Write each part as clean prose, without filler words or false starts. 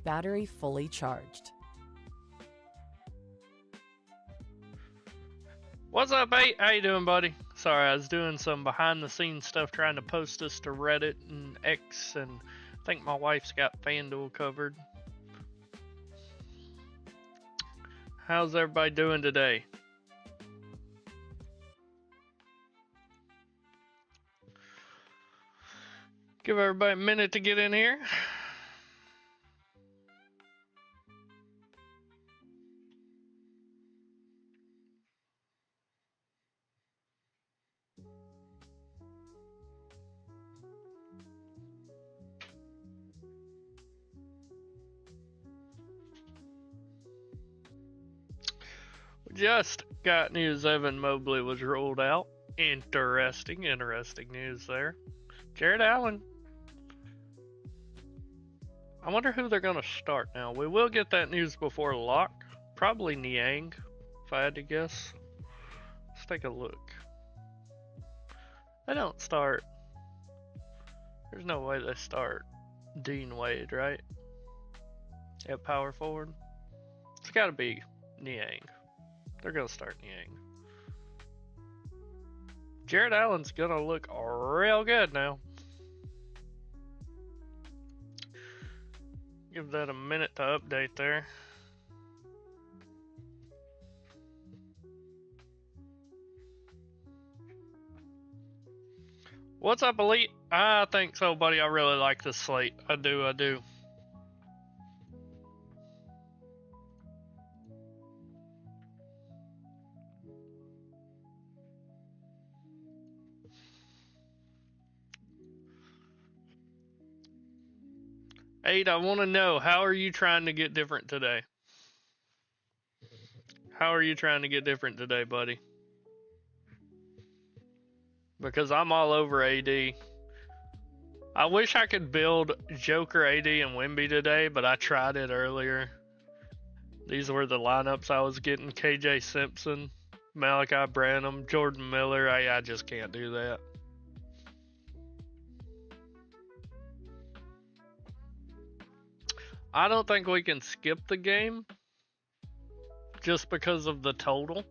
battery fully charged. What's up, mate? How you doing, buddy? Sorry, I was doing some behind-the-scenes stuff trying to post this to Reddit and X, and I think my wife's got FanDuel covered. How's everybody doing today? Give everybody a minute to get in here. Just got news Evan Mobley was ruled out. Interesting news there. Jared Allen. I wonder who they're going to start now. We will get that news before lock. Probably Niang, if I had to guess. Let's take a look. They don't start. There's no way they start Dean Wade, right? At power forward. It's got to be Niang. They're going to start Niang. Jared Allen's going to look real good now. Give that a minute to update there. What's up, Elite? I think so, buddy. I really like this slate. I do. Aid, I want to know, how are you trying to get different today? How are you trying to get different today, buddy? Because I'm all over AD. I wish I could build Joker, AD, and Wemby today, but I tried it earlier. These were the lineups I was getting. KJ Simpson, Malachi Branham, Jordan Miller. I just can't do that. I don't think we can skip the game just because of the total,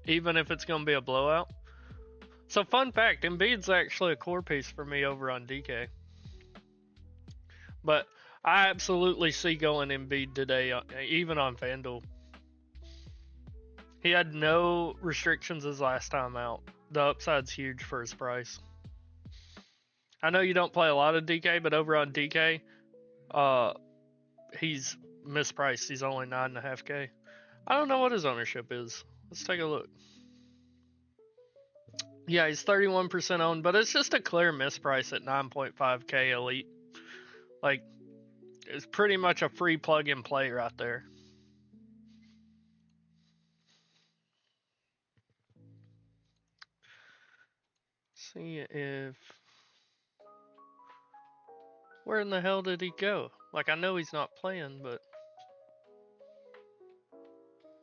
even if it's going to be a blowout. So, fun fact, Embiid's actually a core piece for me over on DK. But I absolutely see going Embiid today, even on FanDuel. He had no restrictions his last time out. The upside's huge for his price. I know you don't play a lot of DK, but over on DK, he's mispriced. He's only 9.5K. I don't know what his ownership is. Let's take a look. Yeah, he's 31% owned, but it's just a clear misprice at 9.5K elite. Like, it's pretty much a free plug and play right there. See if... Where in the hell did he go? Like, I know he's not playing, but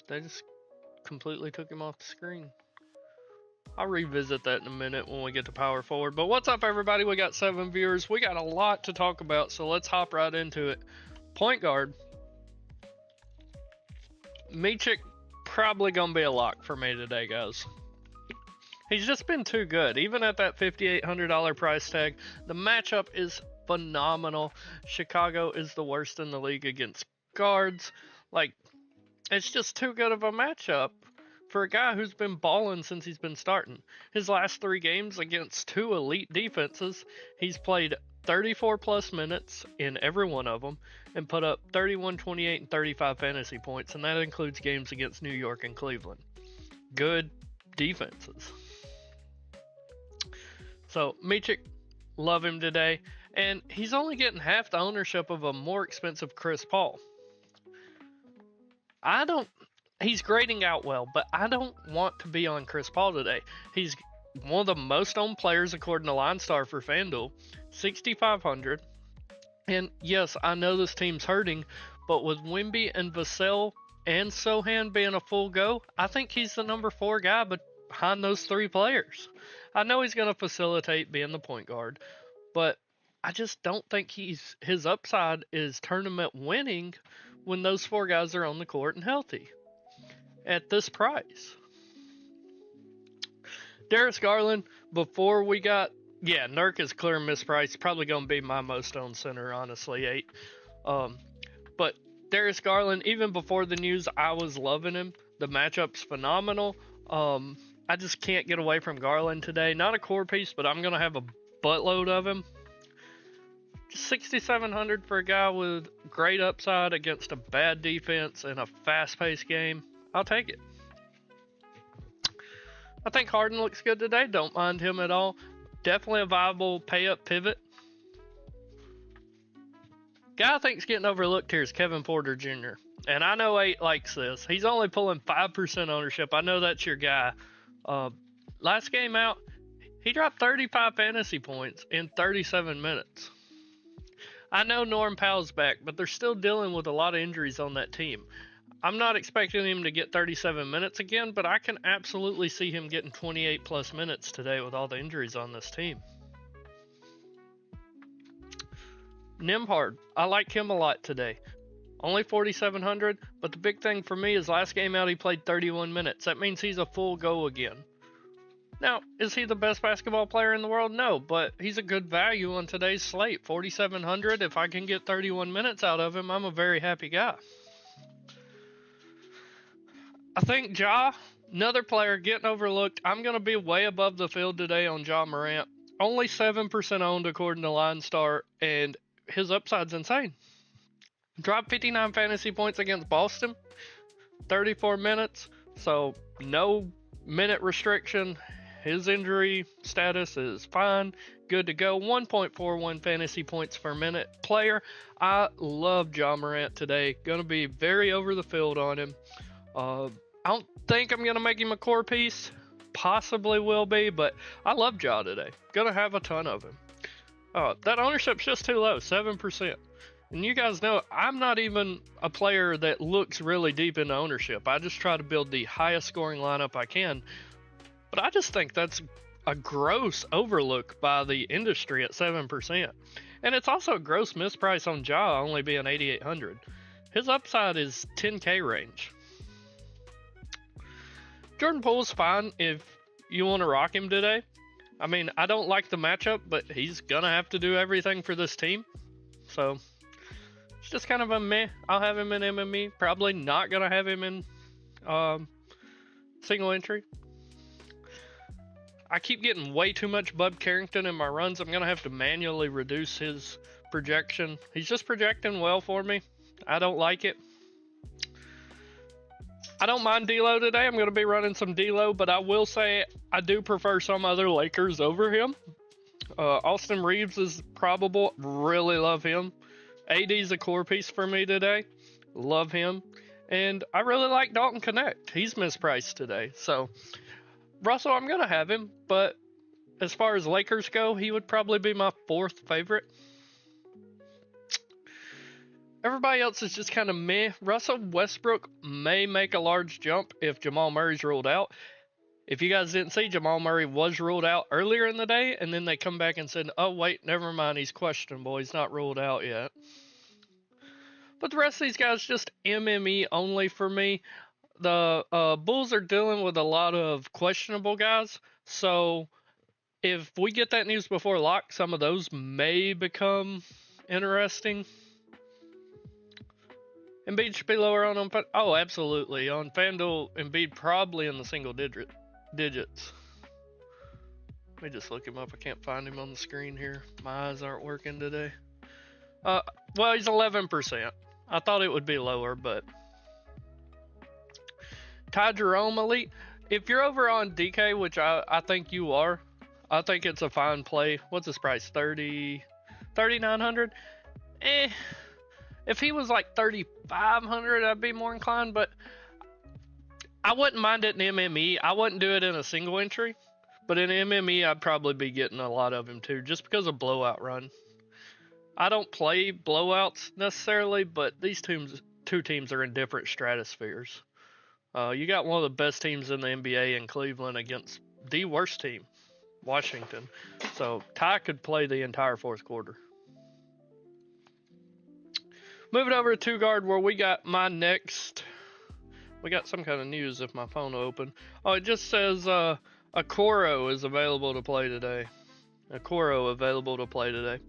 they just completely took him off the screen. I'll revisit that in a minute when we get to power forward. But what's up, everybody? We got 7 viewers. We got a lot to talk about, so let's hop right into it. Point guard. Micic probably going to be a lock for me today, guys. He's just been too good. Even at that $5,800 price tag, the matchup is phenomenal. Chicago is the worst in the league against guards. Like, it's just too good of a matchup for a guy who's been balling since he's been starting. His last 3 games against 2 elite defenses, he's played 34 plus minutes in every one of them and put up 31, 28, and 35 fantasy points, and that includes games against New York and Cleveland. Good defenses. So, Micic, love him today. And he's only getting half the ownership of a more expensive Chris Paul. He's grading out well, but I don't want to be on Chris Paul today. He's one of the most owned players according to LineStar for FanDuel, 6,500. And yes, I know this team's hurting, but with Wemby and Vassell and Sohan being a full go, I think he's the number 4 guy behind those 3 players. I know he's going to facilitate being the point guard, but I just don't think his upside is tournament winning when those four guys are on the court and healthy at this price. Darius Garland, before we got, yeah, Nurk is clear mispriced. Probably going to be my most owned center, honestly, 8. But Darius Garland, even before the news, I was loving him. The matchup's phenomenal. I just can't get away from Garland today. Not a core piece, but I'm going to have a buttload of him. Just 6,700 for a guy with great upside against a bad defense and a fast-paced game. I'll take it. I think Harden looks good today. Don't mind him at all. Definitely a viable pay-up pivot. Guy I think's getting overlooked here is Kevin Porter Jr. And I know 8 likes this. He's only pulling 5% ownership. I know that's your guy. Last game out, he dropped 35 fantasy points in 37 minutes. I know Norm Powell's back, but they're still dealing with a lot of injuries on that team. I'm not expecting him to get 37 minutes again, but I can absolutely see him getting 28 plus minutes today with all the injuries on this team. Nembhard, I like him a lot today. Only 4,700, but the big thing for me is last game out he played 31 minutes. That means he's a full go again. Now, is he the best basketball player in the world? No, but he's a good value on today's slate. 4,700, if I can get 31 minutes out of him, I'm a very happy guy. I think Ja, another player getting overlooked. I'm going to be way above the field today on Ja Morant. Only 7% owned according to Line Star, and his upside's insane. Dropped 59 fantasy points against Boston, 34 minutes, so no minute restriction. His injury status is fine, good to go. 1.41 fantasy points per minute player. I love Ja Morant today. Going to be very over the field on him. I don't think I'm going to make him a core piece. Possibly will be, but I love Ja today. Going to have a ton of him. That ownership's just too low, 7%. And you guys know I'm not even a player that looks really deep into ownership. I just try to build the highest scoring lineup I can. But I just think that's a gross overlook by the industry at 7%. And it's also a gross misprice on Ja only being 8,800. His upside is 10K range. Jordan Poole's fine if you want to rock him today. I mean, I don't like the matchup, but he's going to have to do everything for this team. So, it's just kind of a meh. I'll have him in MME. Probably not going to have him in single entry. I keep getting way too much Bub Carrington in my runs. I'm going to have to manually reduce his projection. He's just projecting well for me. I don't like it. I don't mind D'Lo today. I'm going to be running some D'Lo, but I will say I do prefer some other Lakers over him. Austin Reeves is probable. Really love him. AD's a core piece for me today. Love him. And I really like Dalton Connect. He's mispriced today. So, Russell, I'm going to have him, but as far as Lakers go, he would probably be my 4th favorite. Everybody else is just kind of meh. Russell Westbrook may make a large jump if Jamal Murray's ruled out. If you guys didn't see, Jamal Murray was ruled out earlier in the day, and then they come back and said, oh, wait, never mind, he's questionable. He's not ruled out yet. But the rest of these guys just MME only for me. The Bulls are dealing with a lot of questionable guys, so if we get that news before lock, some of those may become interesting. Embiid should be lower on oh, absolutely. On FanDuel, Embiid probably in the single digits. Let me just look him up. I can't find him on the screen here. My eyes aren't working today. Well, he's 11%. I thought it would be lower, but Ty Jerome Elite. If you're over on DK, which I think you are, I think it's a fine play. What's his price? 3,900? If he was like 3,500, I'd be more inclined, but I wouldn't mind it in MME. I wouldn't do it in a single entry, but in MME, I'd probably be getting a lot of him too, just because of blowout run. I don't play blowouts necessarily, but these two teams are in different stratospheres. You got one of the best teams in the NBA in Cleveland against the worst team, Washington. So Ty could play the entire 4th quarter. Moving over to 2 guard where we got my next. We got some kind of news if my phone will open. Oh, it just says Okoro is available to play today. Okoro available to play today.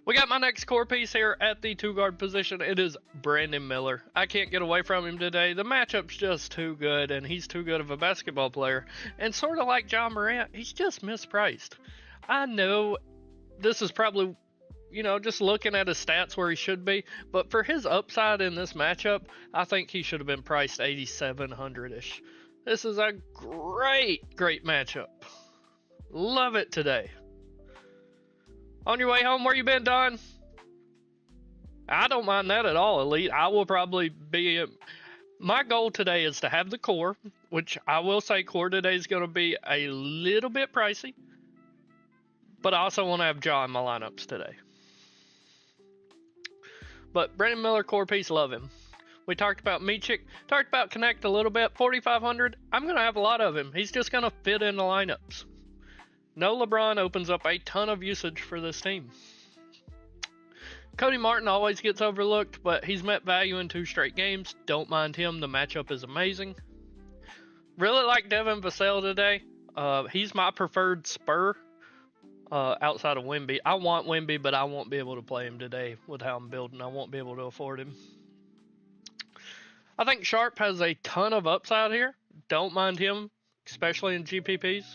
We got my next core piece here at the 2 guard position. It is Brandon Miller. I can't get away from him today. The matchup's just too good, and he's too good of a basketball player. And sort of like John Morant, he's just mispriced. I know this is probably, just looking at his stats where he should be, but for his upside in this matchup, I think he should have been priced 8,700-ish. This is a great matchup. Love it today. On your way home, where you been, Don? I don't mind that at all, Elite. I will probably be... My goal today is to have the core, which I will say core today is going to be a little bit pricey. But I also want to have Ja in my lineups today. But Brandon Miller core piece, love him. We talked about Michik, talked about Connect a little bit. 4,500, I'm going to have a lot of him. He's just going to fit in the lineups. No LeBron opens up a ton of usage for this team. Cody Martin always gets overlooked, but he's met value in 2 straight games. Don't mind him. The matchup is amazing. Really like Devin Vassell today. He's my preferred Spur outside of Wemby. I want Wemby, but I won't be able to play him today with how I'm building. I won't be able to afford him. I think Sharp has a ton of upside here. Don't mind him, especially in GPPs.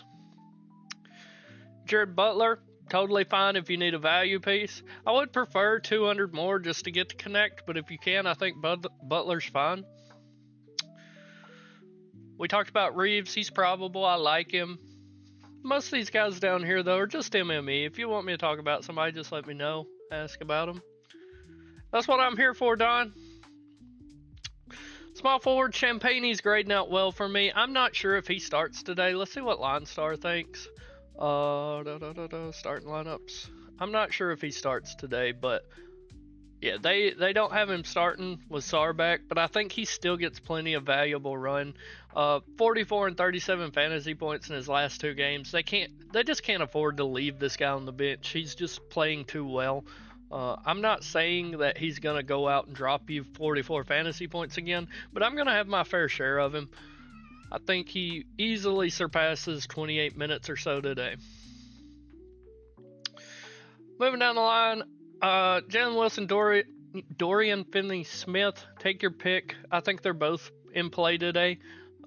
Jared Butler, totally fine if you need a value piece. I would prefer 200 more just to get to Connect, but if you can, I think Butler's fine. We talked about Reeves. He's probable. I like him. Most of these guys down here, though, are just MME. If you want me to talk about somebody, just let me know. Ask about them. That's what I'm here for, Don. Small forward, Champagne's grading out well for me. I'm not sure if he starts today. Let's see what Line Star thinks. Starting lineups. I'm not sure if he starts today, but yeah, they don't have him starting with Sarr back, but I think he still gets plenty of valuable run. 44 and 37 fantasy points in his last 2 games. They just can't afford to leave this guy on the bench. He's just playing too well. I'm not saying that he's gonna go out and drop you 44 fantasy points again, but I'm gonna have my fair share of him. I think he easily surpasses 28 minutes or so today. Moving down the line, Jalen Wilson, Dorian Finney-Smith, take your pick. I think they're both in play today.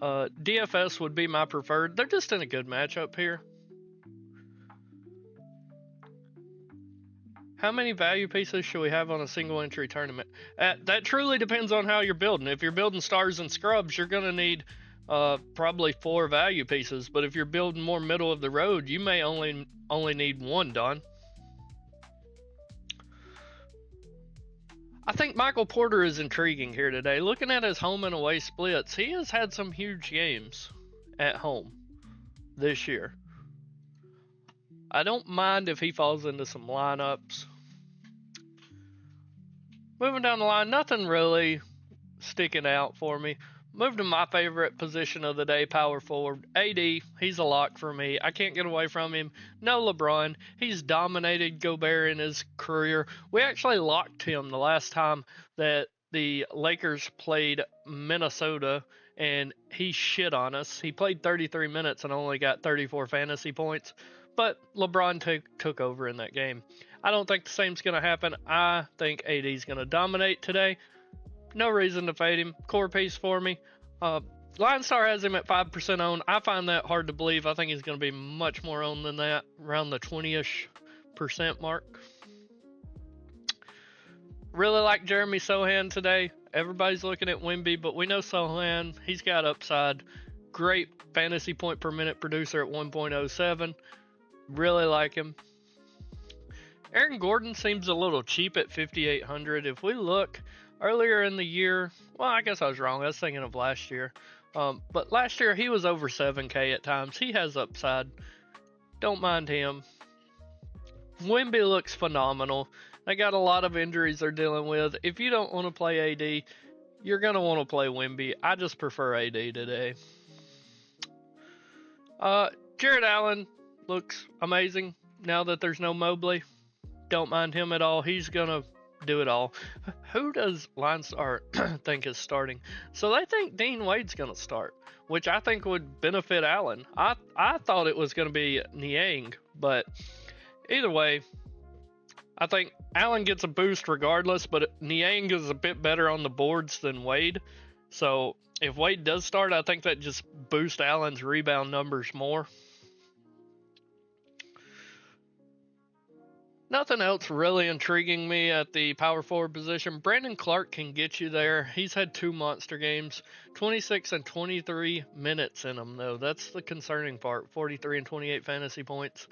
DFS would be my preferred. They're just in a good matchup here. How many value pieces should we have on a single entry tournament? That truly depends on how you're building. If you're building stars and scrubs, you're going to need probably 4 value pieces, but if you're building more middle of the road, you may only need 1, Don. I think Michael Porter is intriguing here today. Looking at his home and away splits, he has had some huge games at home this year. I don't mind if he falls into some lineups. Moving down the line, nothing really sticking out for me. Move to my favorite position of the day, power forward. AD, he's a lock for me. I can't get away from him. No LeBron. He's dominated Gobert in his career. We actually locked him the last time that the Lakers played Minnesota, and he shit on us. He played 33 minutes and only got 34 fantasy points, but LeBron took over in that game. I don't think the same's going to happen. I think AD's going to dominate today. No reason to fade him. Core piece for me. Line Star has him at 5% owned. I find that hard to believe. I think he's going to be much more owned than that, around the 20-ish% mark. Really like Jeremy Sohan today. Everybody's looking at Wemby, but we know Sohan, he's got upside. Great fantasy point per minute producer at 1.07. Really like him. Aaron Gordon seems a little cheap at 5,800. If we look earlier in the year, well, I guess I was wrong. I was thinking of last year. But last year, he was over 7K at times. He has upside. Don't mind him. Wemby looks phenomenal. They got a lot of injuries they're dealing with. If you don't want to play AD, you're going to want to play Wemby. I just prefer AD today. Jared Allen looks amazing now that there's no Mobley. Don't mind him at all. He's going to do it all. Who does Linestar think is starting? So they think Dean Wade's going to start, which I think would benefit Allen. I thought it was going to be Niang, but either way, I think Allen gets a boost regardless, but Niang is a bit better on the boards than Wade. So if Wade does start, I think that just boosts Allen's rebound numbers more. Nothing else really intriguing me at the power forward position. Brandon Clark can get you there. He's had 2 monster games, 26 and 23 minutes in them, though. That's the concerning part. 43 and 28 fantasy points.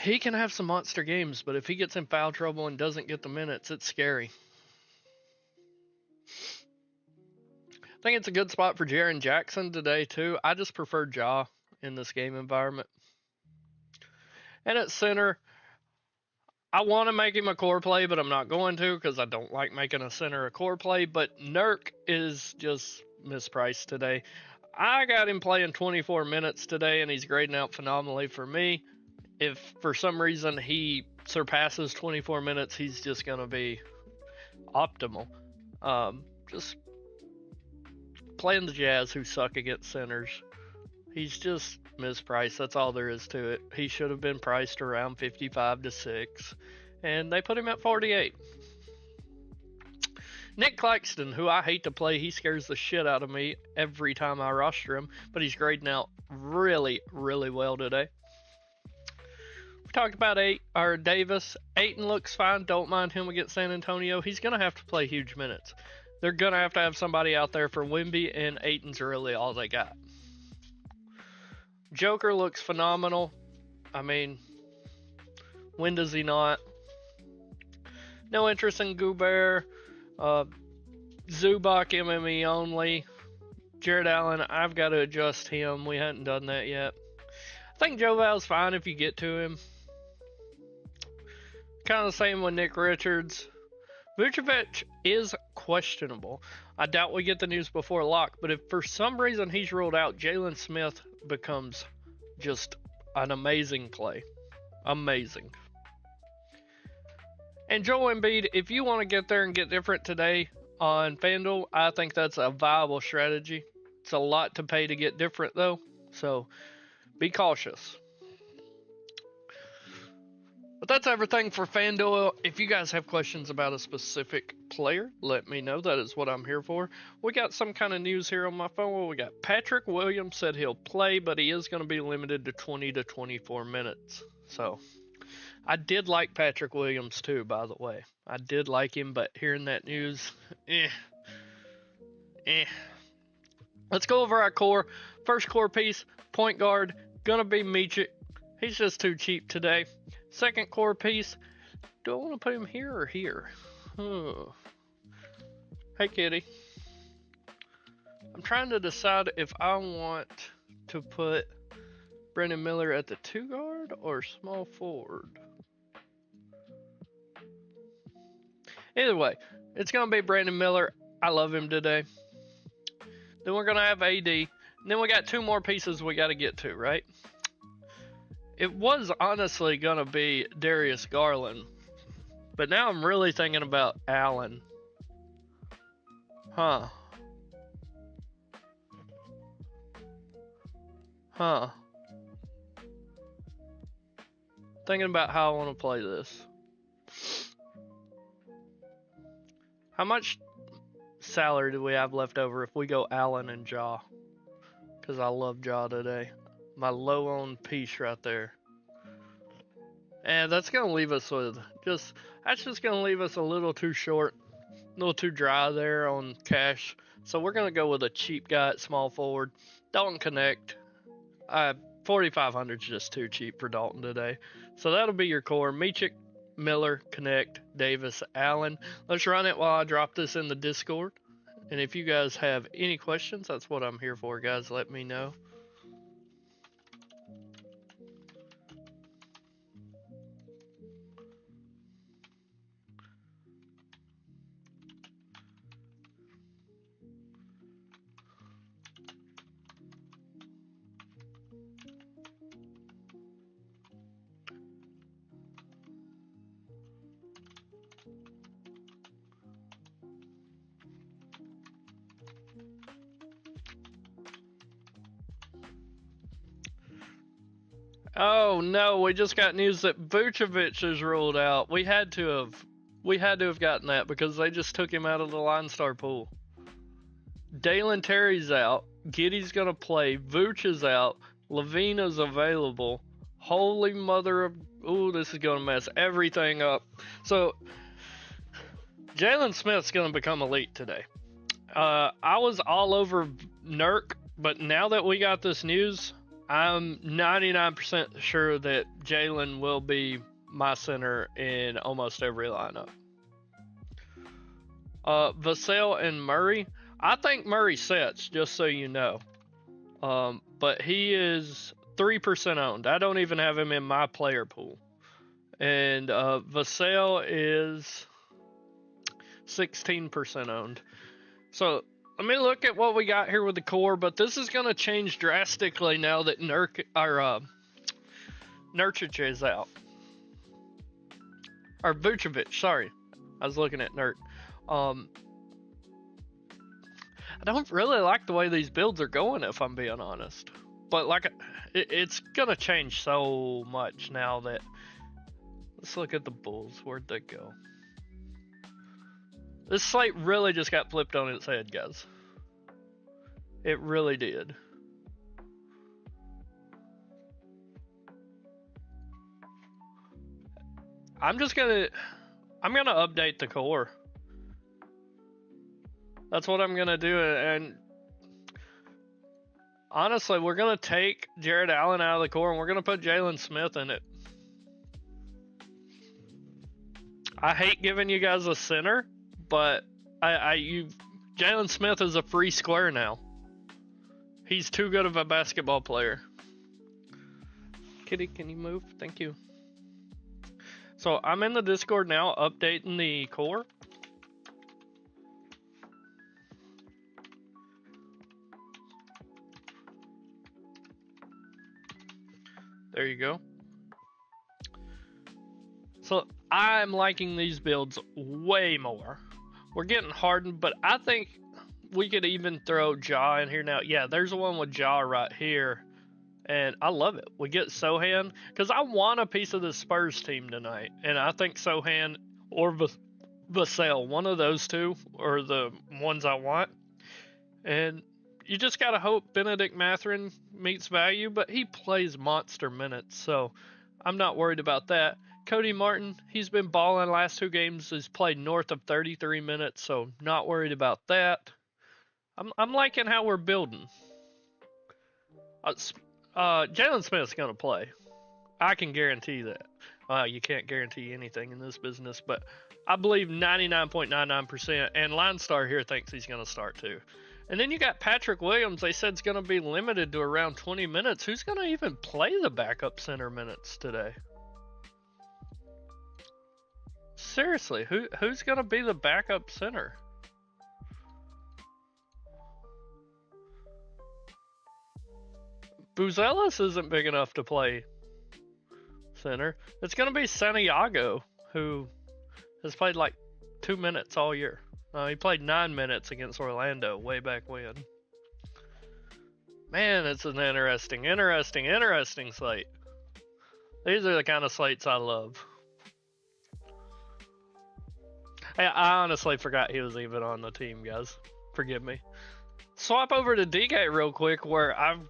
He can have some monster games, but if he gets in foul trouble and doesn't get the minutes, it's scary. I think it's a good spot for Jaren Jackson today, too. I just prefer Ja in this game environment. And at center, I want to make him a core play, but I'm not going to because I don't like making a center a core play. But Nurk is just mispriced today. I got him playing 24 minutes today, and he's grading out phenomenally for me. If for some reason he surpasses 24 minutes, he's just going to be optimal. Just playing the Jazz, who suck against centers. He's just mispriced. That's all there is to it. He should have been priced around 55 to 6, and they put him at 48. Nick Claxton, who I hate to play, he scares the shit out of me every time I roster him, but he's grading out really, really well today. We talked about Davis. Ayton looks fine. Don't mind him against San Antonio. He's going to have to play huge minutes. They're going to have somebody out there for Wemby, and Ayton's really all they got. Joker looks phenomenal. I mean, when does he not? No interest in Gobert. Zubac MME only. Jared Allen, I've got to adjust him. We hadn't done that yet. I think Joval's fine if you get to him. Kind of the same with Nick Richards. Vucevic is questionable. I doubt we get the news before lock, but if for some reason he's ruled out, Jalen Smith becomes just an amazing play. Amazing. And Joel Embiid, if you want to get there and get different today on FanDuel, I think that's a viable strategy. It's a lot to pay to get different, though, so be cautious. But that's everything for FanDuel. If you guys have questions about a specific player, let me know. That is what I'm here for. We got some kind of news here on my phone. We got Patrick Williams said he'll play, but he is going to be limited to 20 to 24 minutes. So I did like Patrick Williams too, by the way. I did like him, but hearing that news, Let's go over our core. First core piece, point guard, gonna be Micic. He's just too cheap today. Second core piece, do I want to put him here or here? Hey, kitty. I'm trying to decide if I want to put Brandon Miller at the 2 guard or small forward. Either way, it's going to be Brandon Miller. I love him today. Then we're going to have AD. And then we got 2 more pieces we got to get to, right? It was honestly going to be Darius Garland. But now I'm really thinking about Allen. Thinking about how I want to play this. How much salary do we have left over if we go Allen and Ja? Because I love Ja today. My low owned piece right there. And that's going to leave us with that's just going to leave us a little too short, a little too dry there on cash. So we're going to go with a cheap guy at small forward. Dalton Connect. 4,500 is just too cheap for Dalton today. So that'll be your core. Micic, Miller, Connect, Davis, Allen. Let's run it while I drop this in the Discord. And if you guys have any questions, that's what I'm here for, guys. Let me know. Oh no, we just got news that Vucevic is ruled out. We had to have gotten that because they just took him out of the Line Star pool. Dalen Terry's out. Giddy's gonna play. Vooch is out. Levine is available. Holy mother of... Ooh, this is gonna mess everything up. So, Jalen Smith's gonna become elite today. I was all over Nurk, but now that we got this news, I'm 99% sure that Jalen will be my center in almost every lineup. Vassell and Murray. I think Murray sets, just so you know. But he is 3% owned. I don't even have him in my player pool. And Vassell is 16% owned. So let me look at what we got here with the core, but this is going to change drastically now that Nurkic is out. Or Vucevic, sorry. I was looking at Nurk. I don't really like the way these builds are going, if I'm being honest. But like, it's gonna change so much now that... Let's look at the Bulls. Where'd they go? This slate really just got flipped on its head, guys. It really did. I'm gonna update the core. That's what I'm gonna do, and honestly, we're gonna take Jared Allen out of the core and we're gonna put Jalen Smith in it. I hate giving you guys a center, but Jalen Smith is a free square now. He's too good of a basketball player. Kitty, can you move? Thank you. So I'm in the Discord now, updating the core. There you go. So I'm liking these builds way more. We're getting hardened, but I think we could even throw Ja in here now. Yeah, there's one with Ja right here. And I love it. We get Sohan, because I want a piece of the Spurs team tonight. And I think Sohan or Vassell, one of those two, are the ones I want. And you just got to hope Benedict Mathurin meets value, but he plays monster minutes, so I'm not worried about that. Cody Martin, he's been balling last 2 games. He's played north of 33 minutes, so not worried about that. I'm liking how we're building. Jalen Smith's going to play. I can guarantee that. You can't guarantee anything in this business, but I believe 99.99%, and Line Star here thinks he's going to start too. And then you got Patrick Williams. They said it's going to be limited to around 20 minutes. Who's going to even play the backup center minutes today? Seriously, who's going to be the backup center? Buzelis isn't big enough to play center. It's going to be Santiago, who has played like 2 minutes all year. He played 9 minutes against Orlando way back when. Man, it's an interesting slate. These are the kind of slates I love. Hey, I honestly forgot he was even on the team, guys. Forgive me. Swap over to DK real quick, where I've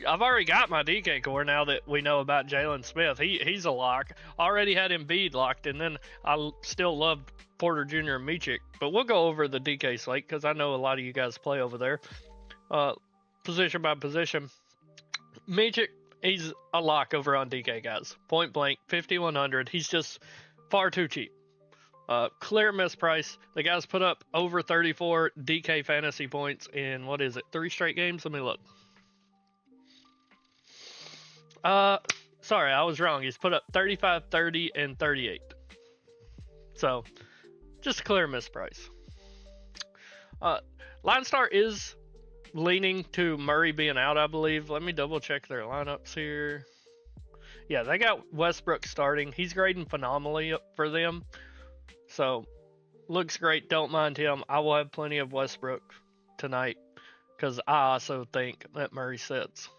already got my DK core now that we know about Jalen Smith. He's a lock. Already had Embiid locked, and then I still loved Porter Jr. and Micic. But we'll go over the DK slate because I know a lot of you guys play over there. Position by position. Micic, he's a lock over on DK, guys. Point blank, 5,100. He's just far too cheap. Clear misprice. The guy's put up over 34 DK fantasy points in, 3 straight games? Let me look. Sorry, I was wrong. He's put up 35, 30, and 38. So, just clear misprice. Line Star is leaning to Murray being out, I believe. Let me double check their lineups here. Yeah, they got Westbrook starting. He's grading phenomenally for them. So, looks great. Don't mind him. I will have plenty of Westbrook tonight because I also think that Murray sits.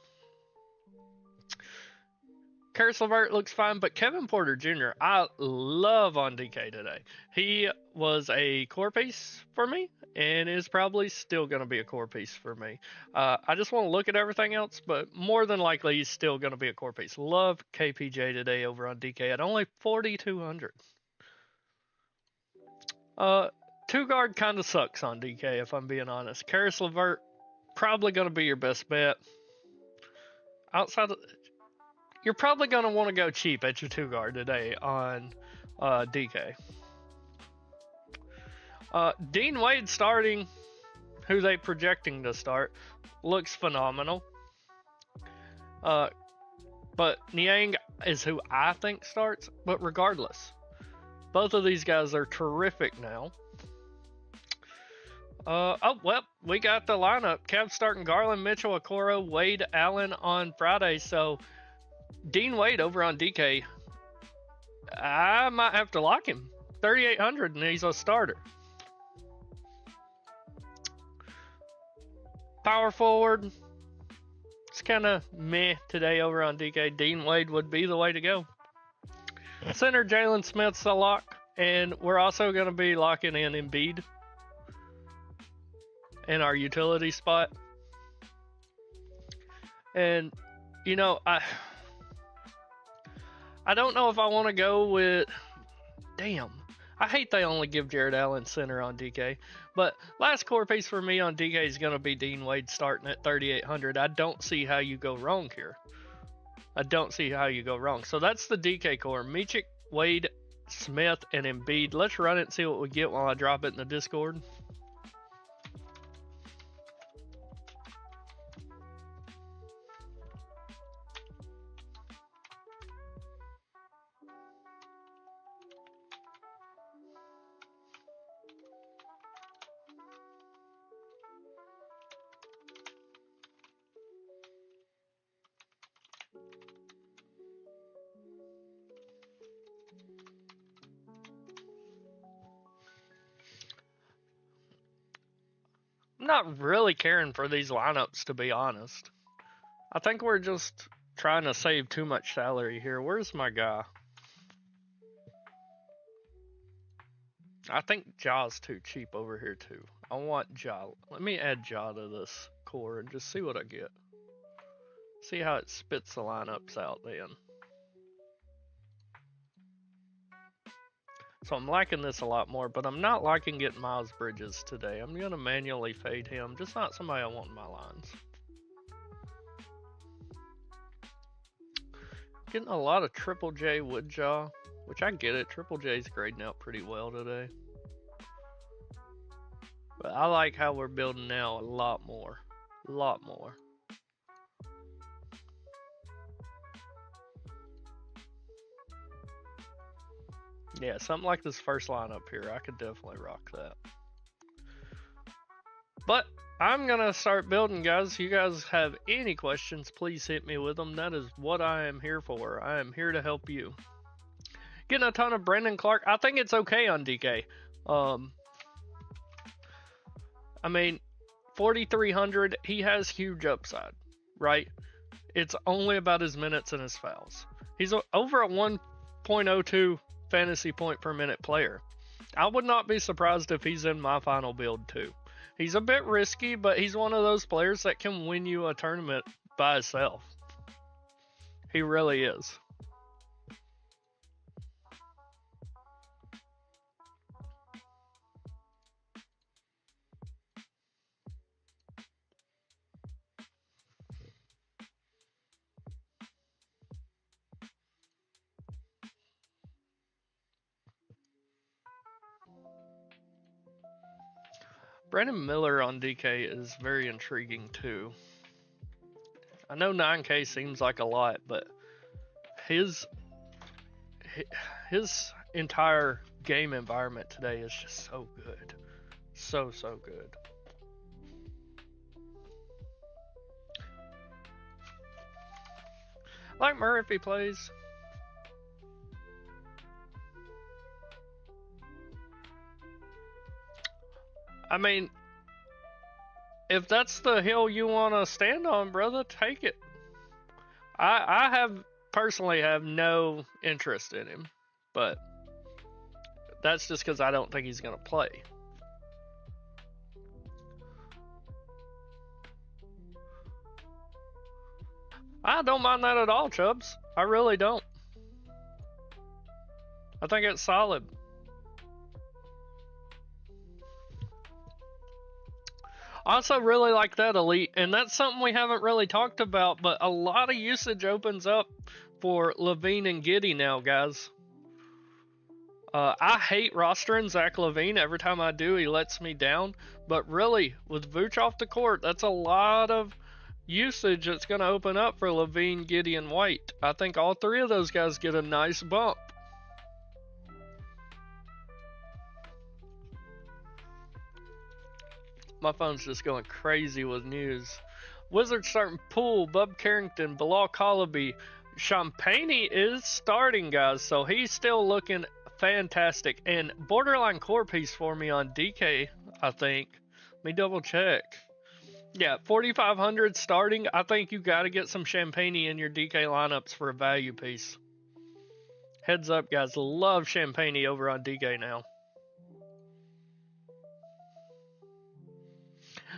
Karis LeVert looks fine, but Kevin Porter Jr. I love on DK today. He was a core piece for me, and is probably still going to be a core piece for me. I just want to look at everything else, but more than likely he's still going to be a core piece. Love KPJ today over on DK at only 4,200. Two guard kind of sucks on DK if I'm being honest. Karis LeVert probably going to be your best bet. Outside of, you're probably going to want to go cheap at your two guard today on DK. Dean Wade starting, who they projecting to start, looks phenomenal. But Niang is who I think starts. But regardless, both of these guys are terrific now. Oh, well, we got the lineup. Cavs starting Garland, Mitchell, Okoro, Wade, Allen on Friday. So Dean Wade over on DK, I might have to lock him. 3,800 and he's a starter. Power forward, it's kind of meh today over on DK. Dean Wade would be the way to go. Center, Jalen Smith's a lock. And we're also going to be locking in Embiid in our utility spot. And, you know, I don't know if I want to go with... Damn. I hate they only give Jared Allen center on DK. But last core piece for me on DK is going to be Dean Wade starting at 3,800. I don't see how you go wrong here. I don't see how you go wrong. So that's the DK core. Michik, Wade, Smith, and Embiid. Let's run it and see what we get while I drop it in the Discord. I'm not really caring for these lineups, to be honest. I think we're just trying to save too much salary here. Where's my guy? I think Ja's too cheap over here too. I want Ja. Let me add Ja to this core and just see what I get. See how it spits the lineups out then. So I'm liking this a lot more, but I'm not liking getting Miles Bridges today. I'm going to manually fade him. Just not somebody I want in my lines. Getting a lot of Triple J Woodjaw, which I get it. Triple J's grading out pretty well today. But I like how we're building now a lot more. A lot more. Yeah, something like this first lineup here, I could definitely rock that. But I'm going to start building, guys. If you guys have any questions, please hit me with them. That is what I am here for. I am here to help you. Getting a ton of Brandon Clark. I think it's okay on DK. I mean, 4,300, he has huge upside, right? It's only about his minutes and his fouls. He's over a 1.02 fantasy point per minute player. I would not be surprised if he's in my final build too. He's a bit risky, but he's one of those players that can win you a tournament by himself. He really is. Brandon Miller on DK is very intriguing too. I know 9K seems like a lot, but his entire game environment today is just so good. So good. Like Murray if he plays. I mean, if that's the hill you want to stand on, brother, take it. I have personally have no interest in him, but that's just because I don't think he's going to play. I don't mind that at all, Chubbs. I really don't. I think it's solid. I also really like that Elite, and that's something we haven't really talked about, but a lot of usage opens up for Levine and Giddey now, guys. I hate rostering Zach Levine. Every time I do, he lets me down. But really, with Vooch off the court, that's a lot of usage that's going to open up for Levine, Giddey, and White. I think all three of those guys get a nice bump. My phone's just going crazy with news. Wizards starting Poole, Bub Carrington, Bilal Colaby. Champagne is starting, guys, so he's still looking fantastic. And borderline core piece for me on DK, I think. Let me double check. Yeah, 4,500 starting. I think you got to get some Champagne in your DK lineups for a value piece. Heads up, guys. Love Champagne over on DK now.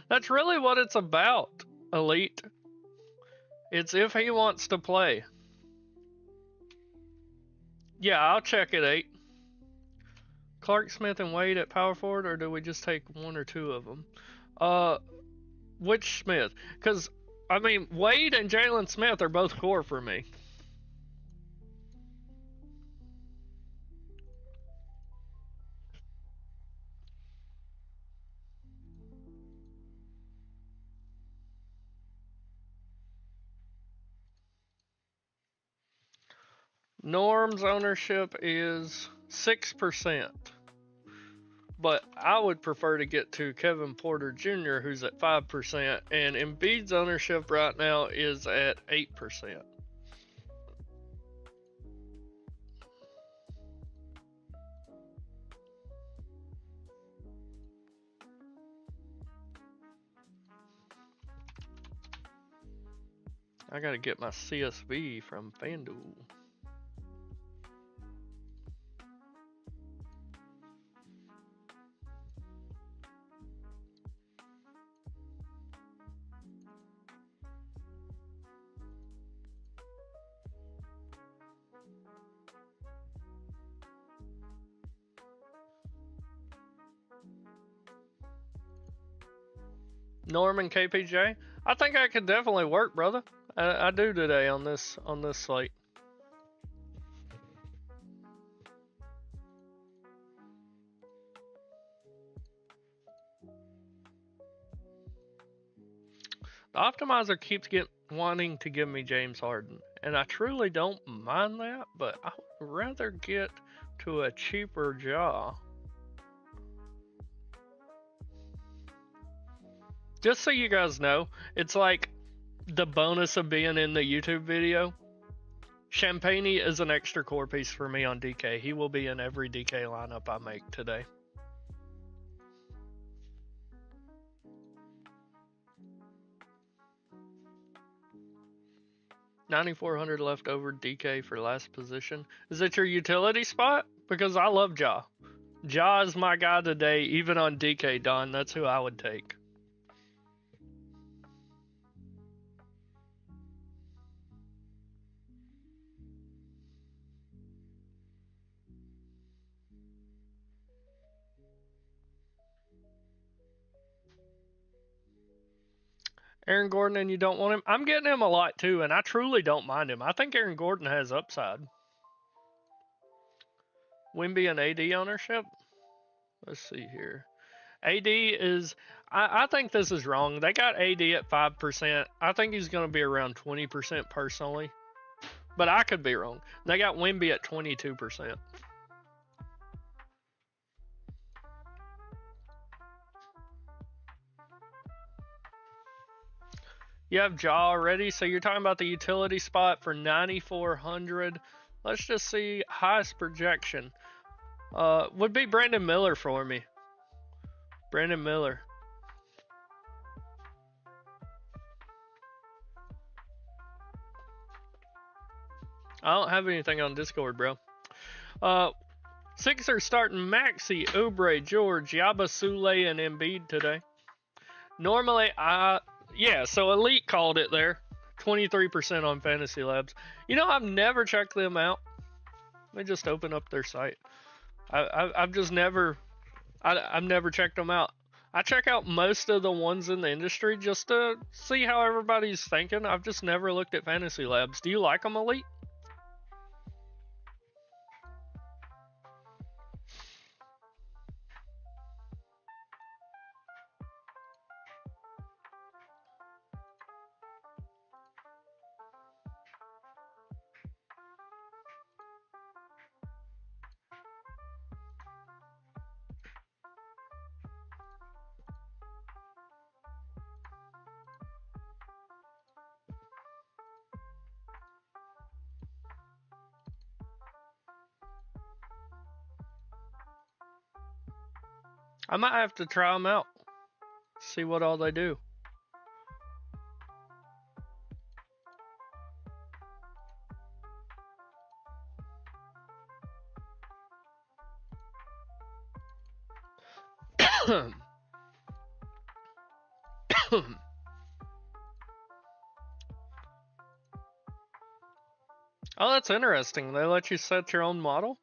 That's really what it's about, Elite. It's if he wants to play. Yeah, I'll check at 8. Clark, Smith, and Wade at power forward, or do we just take one or two of them? Which Smith? Because, I mean, Wade and Jalen Smith are both core for me. Norm's ownership is 6%. But I would prefer to get to Kevin Porter Jr., who's at 5%, and Embiid's ownership right now is at 8%. I gotta get my CSV from FanDuel. Norman KPJ, I think I could definitely work, brother. I do today on this slate. The optimizer keeps wanting to give me James Harden, and I truly don't mind that, but I would rather get to a cheaper jaw. Just so you guys know, it's like the bonus of being in the YouTube video. Champagne is an extra core piece for me on DK. He will be in every DK lineup I make today. $9,400 left over DK for last position. Is it your utility spot? Because I love Ja. Ja is my guy today, even on DK, Don. That's who I would take. Aaron Gordon, and you don't want him? I'm getting him a lot too, and I truly don't mind him. I think Aaron Gordon has upside. Wemby and AD ownership? Let's see here. AD is, I think this is wrong. They got AD at 5%. I think he's going to be around 20% personally. But I could be wrong. They got Wemby at 22%. You have Ja already, so you're talking about the utility spot for 9,400. Let's just see highest projection. Would be Brandon Miller for me. Brandon Miller. I don't have anything on Discord, bro. Sixers starting Maxey, Oubre, George, Yaba, Sule, and Embiid today. Normally, so Elite called it there. 23% on Fantasy Labs. You know, I've never checked them out. Let me just open up their site. I've just never, I've never checked them out. I check out most of the ones in the industry just to see how everybody's thinking. I've just never looked at Fantasy Labs. Do you like them, Elite? I might have to try them out. See what all they do. Oh, that's interesting. They let you set your own model?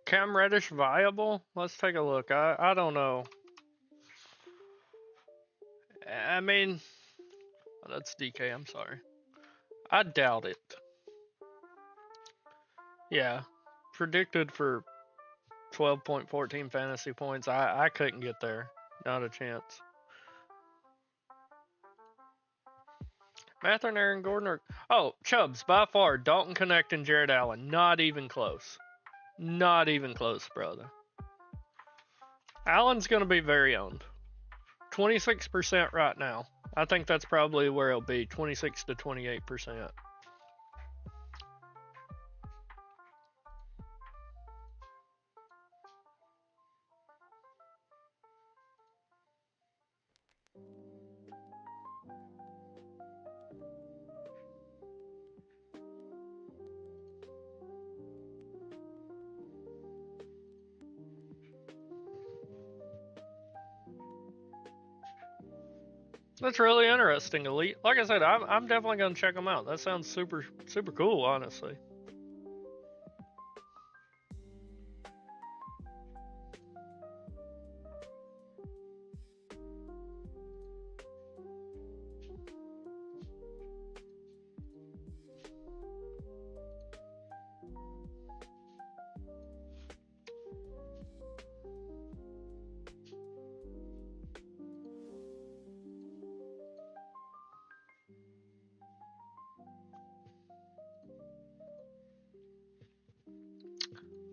Cam Reddish viable? Let's take a look. I don't know. I mean, that's DK, I'm sorry. I doubt it. Yeah. Predicted for 12.14 fantasy points. I couldn't get there. Not a chance. Mather and Aaron Gordon are... Oh, Chubbs, by far. Dalton Connect and Jared Allen. Not even close. Not even close, brother. Allen's going to be very owned. 26% right now. I think that's probably where it'll be. 26 to 28%. That's really interesting, Elite. Like I said, I'm definitely gonna check them out. That sounds super cool, honestly.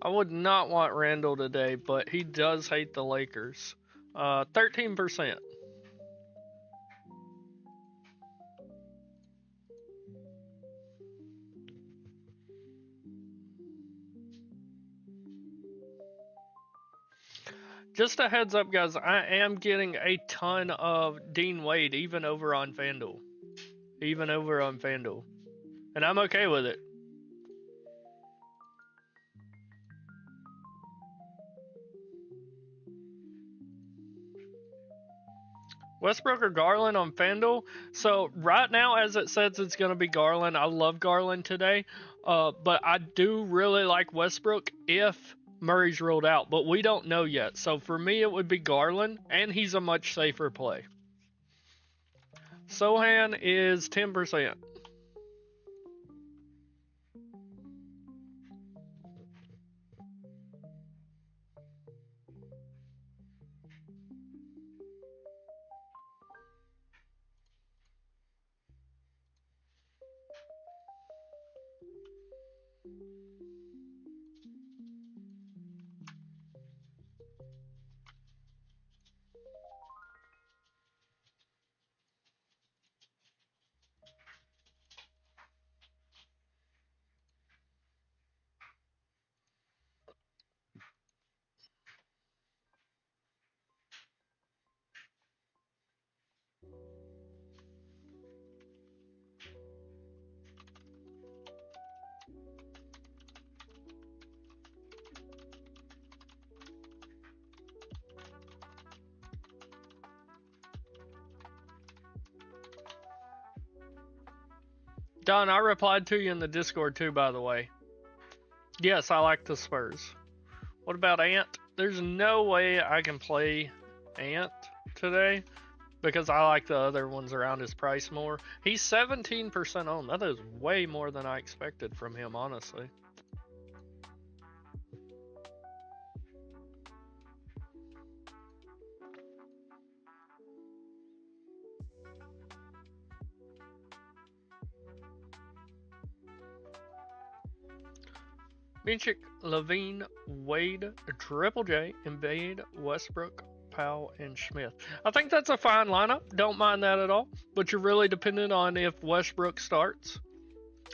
I would not want Randall today, but he does hate the Lakers. 13%. Just a heads up, guys, I am getting a ton of Dean Wade, even over on FanDuel. And I'm okay with it. Westbrook or Garland on FanDuel. So right now, as it says, it's going to be Garland. I love Garland today. But I do really like Westbrook if Murray's ruled out. But we don't know yet. So for me, it would be Garland. And he's a much safer play. Sohan is 10%. Don, I replied to you in the Discord too, by the way. Yes, I like the Spurs. What about Ant? There's no way I can play Ant today because I like the other ones around his price more. He's 17% on. That is way more than I expected from him, honestly. Minchik, Levine, Wade, Triple J, Embiid, Westbrook, Powell, and Smith. I think that's a fine lineup. Don't mind that at all. But you're really dependent on if Westbrook starts,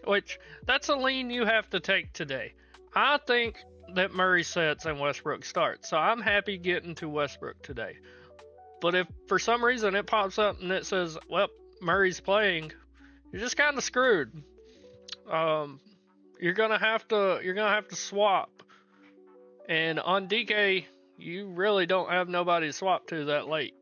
which that's a lean you have to take today. I think that Murray sets and Westbrook starts, so I'm happy getting to Westbrook today. But if for some reason it pops up and it says, well, Murray's playing, you're just kind of screwed. You're gonna have to swap. And on DK, you really don't have nobody to swap to that late.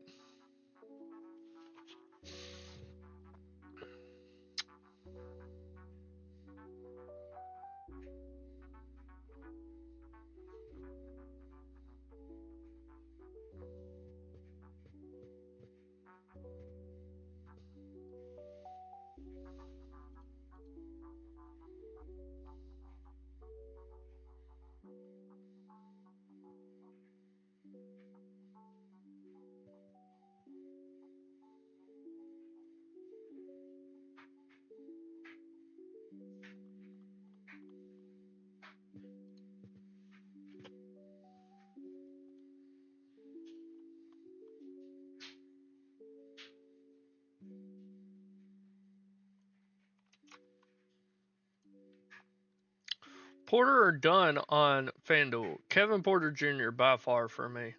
Porter or Dunn on FanDuel. Kevin Porter Jr. by far for me.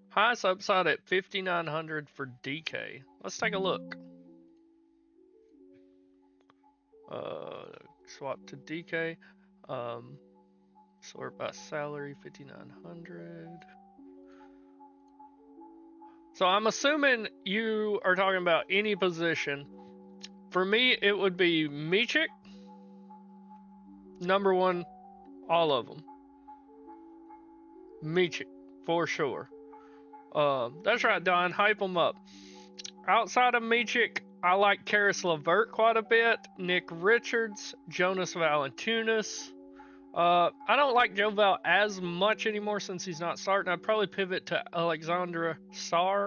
Highest upside at 5,900 for DK. Let's take a look. Swap to DK. Sort by salary, 5,900. So I'm assuming you are talking about any position. For me, it would be Michik, number one, all of them. Michik, for sure. That's right, Don. Hype them up. Outside of Michik, I like Karis LeVert quite a bit. Nick Richards, Jonas Valanciunas. I don't like Joval as much anymore since he's not starting. I'd probably pivot to Alex Sarr.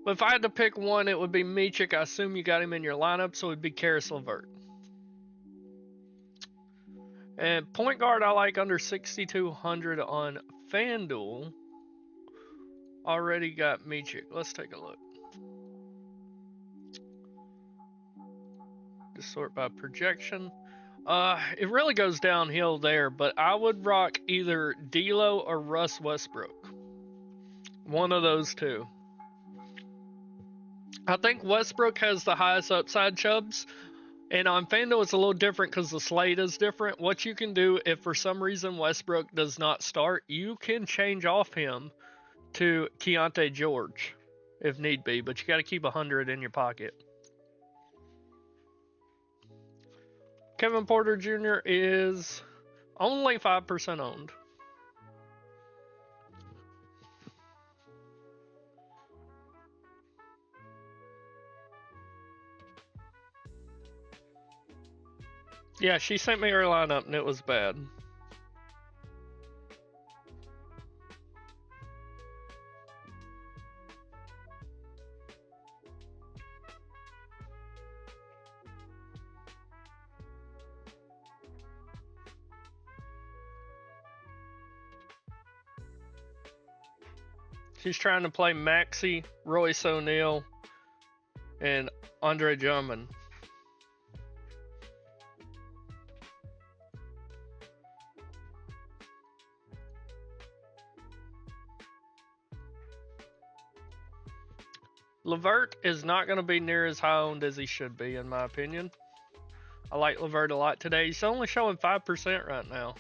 But if I had to pick one, it would be Michik. I assume you got him in your lineup, so it would be Karis LeVert. And point guard, I like under 6,200 on FanDuel. Already got Michik. Let's take a look. Just sort by projection. It really goes downhill there, but I would rock either D'Lo or Russ Westbrook. One of those two. I think Westbrook has the highest upside, Chubbs. And on FanDuel, it's a little different because the slate is different. What you can do if for some reason Westbrook does not start, you can change off him to Keontae George if need be, but you got to keep 100 in your pocket. Kevin Porter Jr. is only 5% owned. Yeah, she sent me her lineup and it was bad. She's trying to play Maxey, Royce O'Neal, and Andre Drummond. LeVert is not going to be near as high owned as he should be, in my opinion. I like LeVert a lot today. He's only showing 5% right now.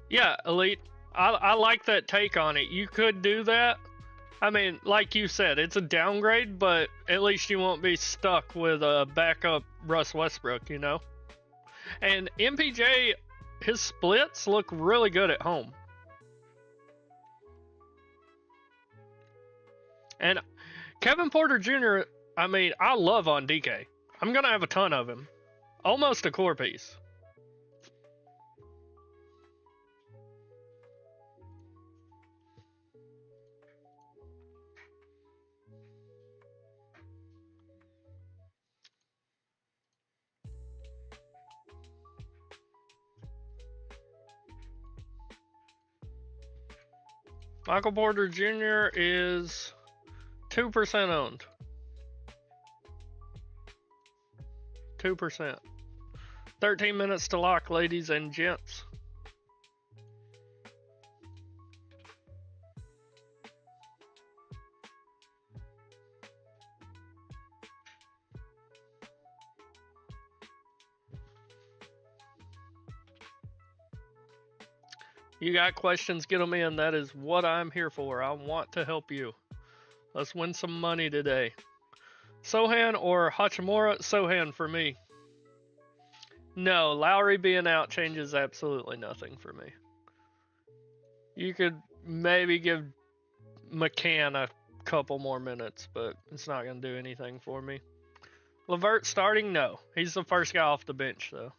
Yeah, Elite. I like that take on it. You could do that. I mean, like you said, it's a downgrade, but at least you won't be stuck with a backup Russ Westbrook, you know? And MPJ, his splits look really good at home. And Kevin Porter Jr., I mean, I love on DK. I'm going to have a ton of him. Almost a core piece. Michael Porter Jr. is 2% owned. 2%. 13 minutes to lock, ladies and gents. You got questions, get them in. That is what I'm here for. I want to help you. Let's win some money today. Sohan or Hachimura? Sohan for me. No, Lowry being out changes absolutely nothing for me. You could maybe give McCann a couple more minutes, but it's not going to do anything for me. LeVert starting? No. He's the first guy off the bench, though.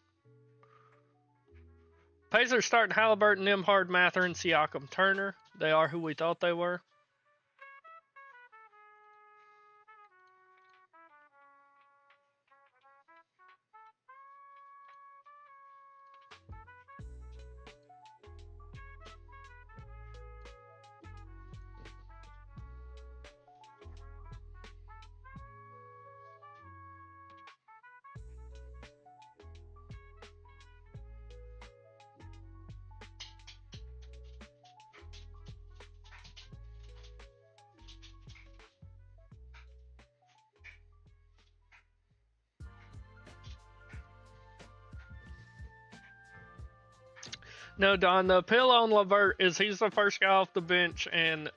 Pacers starting Halliburton, Nembhard, Mathurin, Siakam, Turner. They are who we thought they were. No, Don, the appeal on LeVert is he's the first guy off the bench, and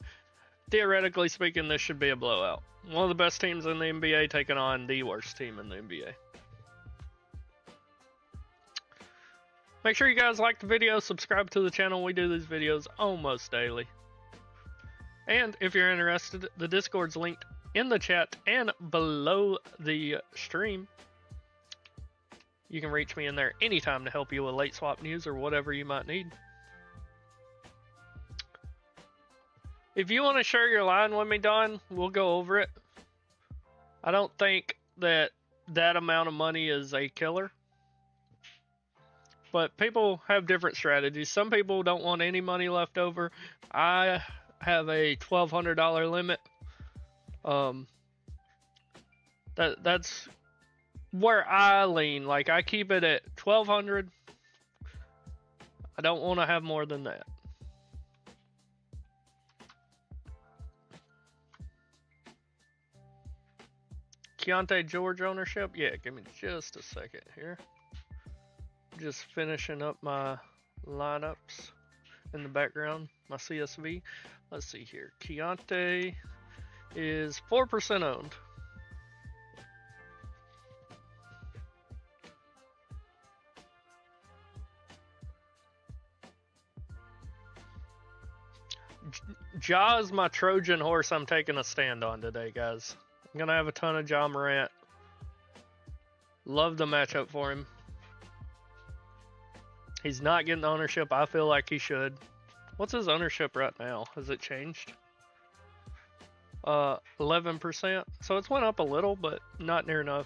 theoretically speaking, this should be a blowout. One of the best teams in the NBA taking on the worst team in the NBA. Make sure you guys like the video, subscribe to the channel. We do these videos almost daily. And if you're interested, the Discord's linked in the chat and below the stream. You can reach me in there anytime to help you with late swap news or whatever you might need. If you want to share your line with me, Don, we'll go over it. I don't think that amount of money is a killer. But people have different strategies. Some people don't want any money left over. I have a $1,200 limit. That's where I lean. Like, I keep it at $1,200. I don't want to have more than that. Keontae George ownership? Yeah, give me just a second here. Just finishing up my lineups. in the background, my CSV. Let's see here. Keontae is 4% owned. Ja is my Trojan horse I'm taking a stand on today, guys. I'm going to have a ton of Ja Morant. Love the matchup for him. He's not getting the ownership I feel like he should. What's his ownership right now? Has it changed? 11%. So it's went up a little, but not near enough.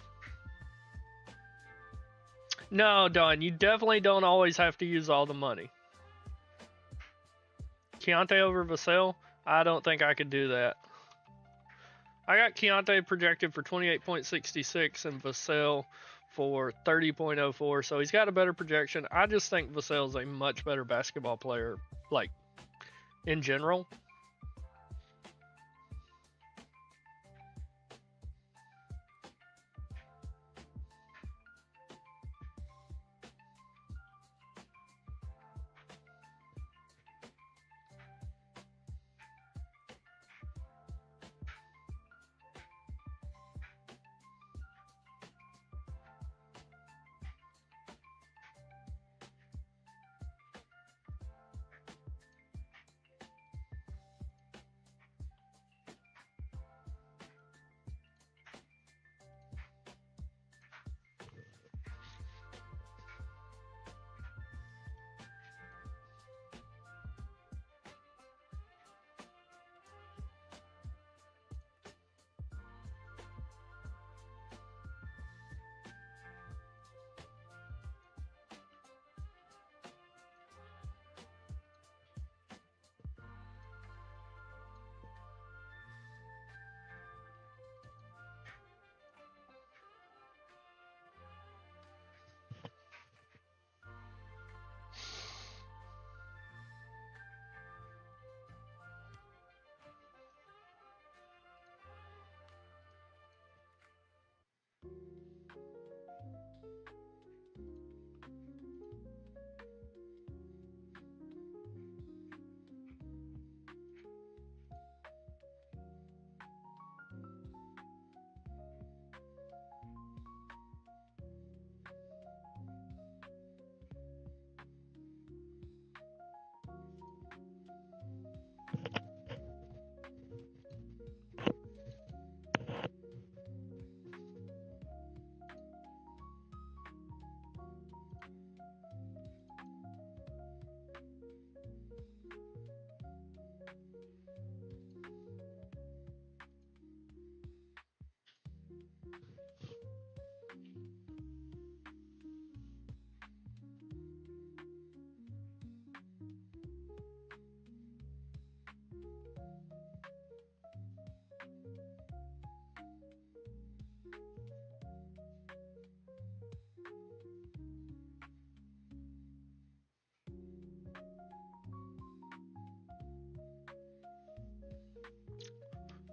No, Don, you definitely don't always have to use all the money. Keontae over Vassell? I don't think I could do that. I got Keontae projected for 28.66 and Vassell for 30.04, so he's got a better projection. I just think Vassell's a much better basketball player, like, in general.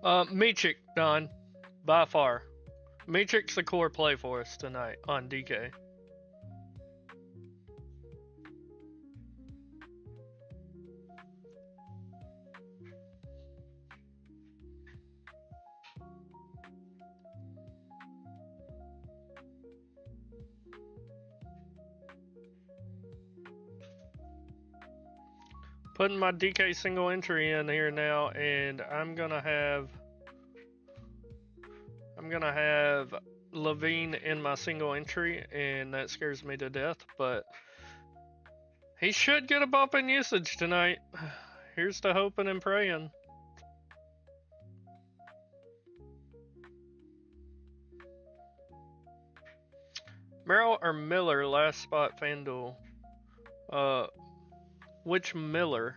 Michik, Don, by far. Michik's the core play for us tonight on DK. Putting my DK single entry in here now, and I'm gonna have Levine in my single entry, and that scares me to death, but he should get a bump in usage tonight. Here's to hoping and praying. Merrill or Miller, last spot FanDuel. Which Miller?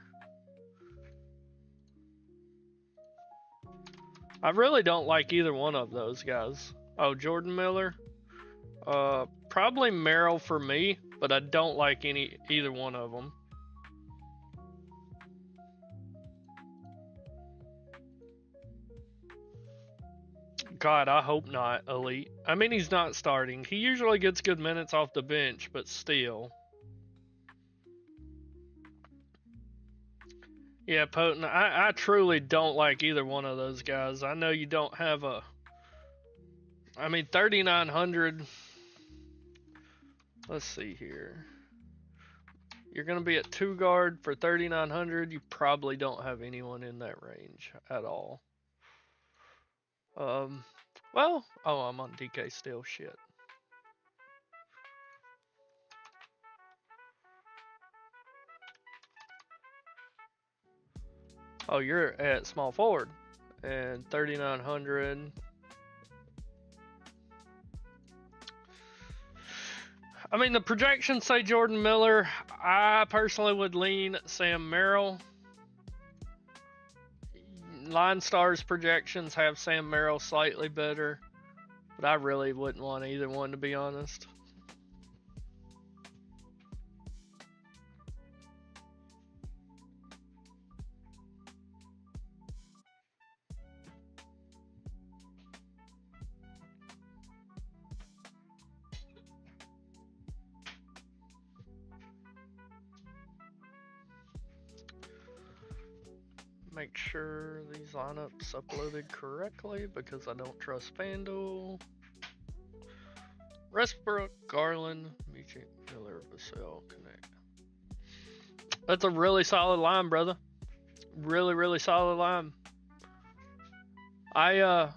I really don't like either one of those guys. Oh, Jordan Miller? Probably Merrill for me, but I don't like either one of them. God, I hope not, Elite. I mean, he's not starting. He usually gets good minutes off the bench, but still. Yeah, Potent. I truly don't like either one of those guys. I know you don't have a. I mean, 3,900. Let's see here. You're going to be at 2 guard for 3,900. You probably don't have anyone in that range at all. Well, oh, I'm on DK still. Shit. Oh, you're at small forward and 3,900. I mean, the projections say Jordan Miller. I personally would lean Sam Merrill. Line Stars projections have Sam Merrill slightly better, but I really wouldn't want either one, to be honest. Make sure these lineups uploaded correctly because I don't trust FanDuel. Westbrook, Garland, Michi, Miller, Vassell, Connect. That's a really solid line, brother. Really solid line. I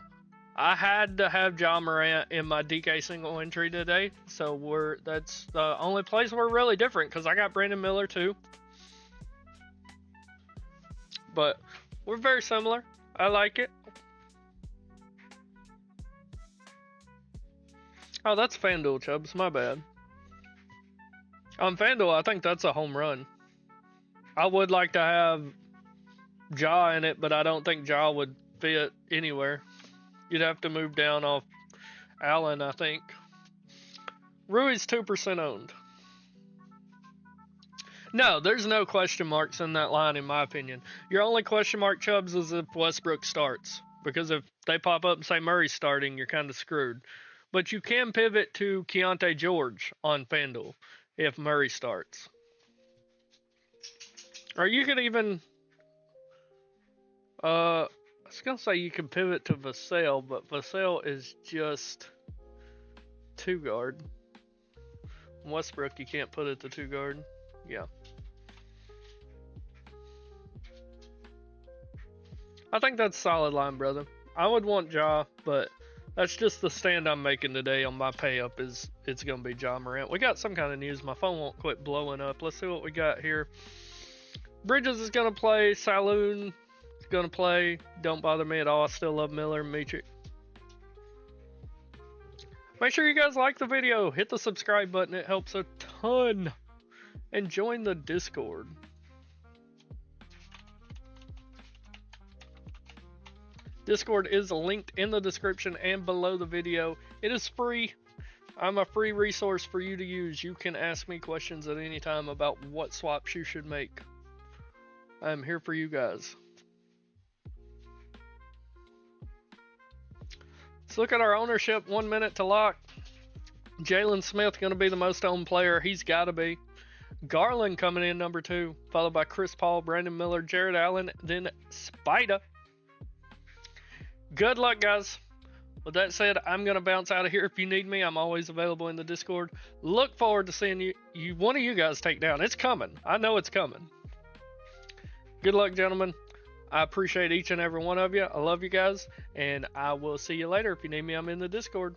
had to have John Morant in my DK single entry today, so that's the only place we're really different because I got Brandon Miller too. But we're very similar. I like it. Oh, that's FanDuel, Chubbs. My bad. On FanDuel, I think that's a home run. I would like to have Ja in it, but I don't think Ja would fit anywhere. You'd have to move down off Allen, I think. Rui's 2% owned. No, there's no question marks in that line, in my opinion. Your only question mark, Chubbs, is if Westbrook starts. Because if they pop up and say Murray's starting, you're kind of screwed. But you can pivot to Keontae George on FanDuel if Murray starts. Or you could even... I was going to say you can pivot to Vassell, but Vassell is just 2 guard. Westbrook, you can't put it to 2 guard. Yeah. I think that's a solid line, brother. I would want Ja, but that's just the stand I'm making today on my pay up is it's going to be Ja Morant. We got some kind of news. My phone won't quit blowing up. Let's see what we got here. Bridges is going to play. Saloon is going to play. Don't bother me at all. I still love Miller and Michi. Make sure you guys like the video. Hit the subscribe button. It helps a ton. And join the Discord. Discord is linked in the description and below the video. It is free. I'm a free resource for you to use. You can ask me questions at any time about what swaps you should make. I'm here for you guys. Let's look at our ownership. 1 minute to lock. Jalen Smith going to be the most owned player. He's got to be. Garland coming in number 2, followed by Chris Paul, Brandon Miller, Jared Allen, then Spider. Good luck, guys. With that said, I'm going to bounce out of here. If you need me, I'm always available in the Discord. Look forward to seeing one of you guys take down. It's coming. I know it's coming. Good luck, gentlemen. I appreciate each and every one of you. I love you guys, and I will see you later. If you need me, I'm in the Discord.